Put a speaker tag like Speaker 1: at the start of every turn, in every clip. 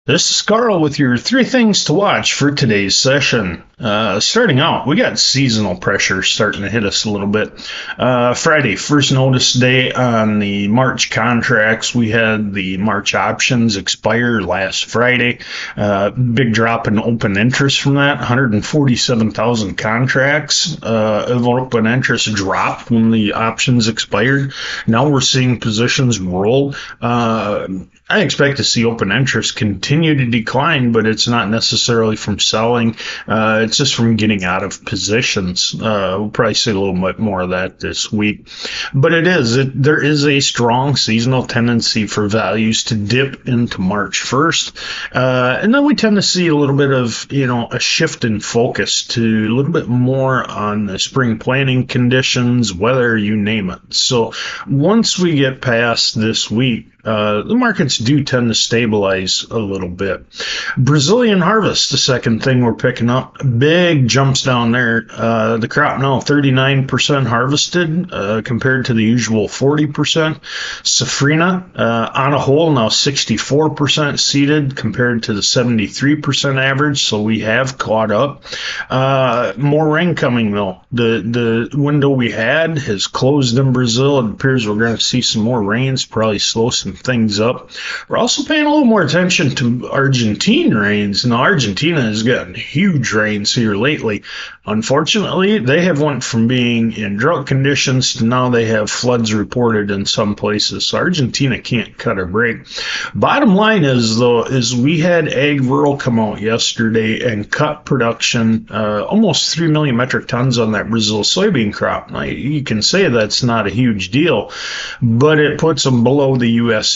Speaker 1: This is Carl with your three things to watch for today's session. Starting out, we got seasonal pressure starting to hit us a little bit. Friday, first notice day on the March contracts. We had the March options expire last Friday. Big drop in open interest from that. 147,000 contracts of open interest dropped when the options expired. Now we're seeing positions roll. I expect to see open interest continue to decline, but it's not necessarily from selling. It's just from getting out of positions. We'll probably see a little bit more of that this week. But there is a strong seasonal tendency for values to dip into March 1st. And then we tend to see a little bit of, a shift in focus to a little bit more on the spring planting conditions, weather, you name it. So once we get past this week, the markets do tend to stabilize a little bit. Brazilian harvest, the second thing we're picking up. Big jumps down there. The crop now 39% harvested compared to the usual 40%. Safrinha on a whole now 64% seeded compared to the 73% average, so we have caught up. More rain coming though. The window we had has closed in Brazil. It appears we're going to see some more rains, probably slow some things up. We're also paying a little more attention to Argentine rains. Now, Argentina has gotten huge rains here lately. Unfortunately, they have went from being in drought conditions to now they have floods reported in some places. So Argentina can't cut a break. Bottom line is we had Ag Rural come out yesterday and cut production almost 3 million metric tons on that Brazil soybean crop. Now, you can say that's not a huge deal, but it puts them below the USDA.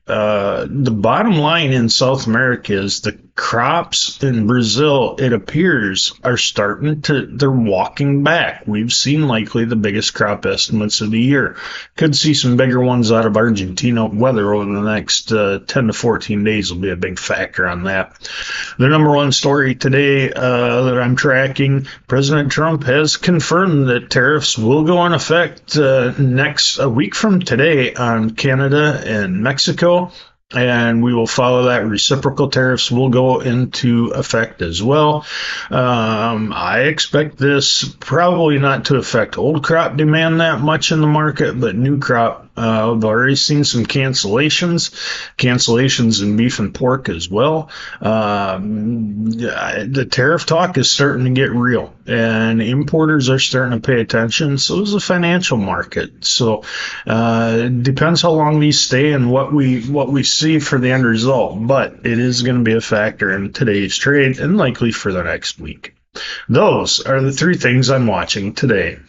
Speaker 1: The bottom line in South America is the crops in Brazil, it appears, are they're walking back. We've seen likely the biggest crop estimates of the year. Could see some bigger ones out of Argentina. Weather over the next 10 to 14 days will be a big factor on that. The number one story today that I'm tracking, President Trump has confirmed that tariffs will go in effect a week from today on Canada and Mexico. And we will follow that. Reciprocal tariffs will go into effect as well. I expect this probably not to affect old crop demand that much in the market, but new crop, I've already seen some cancellations in beef and pork as well. The tariff talk is starting to get real, and importers are starting to pay attention. So is the financial market. So it depends how long these stay and what we see for the end result, but it is going to be a factor in today's trade and likely for the next week. Those are the three things I'm watching today.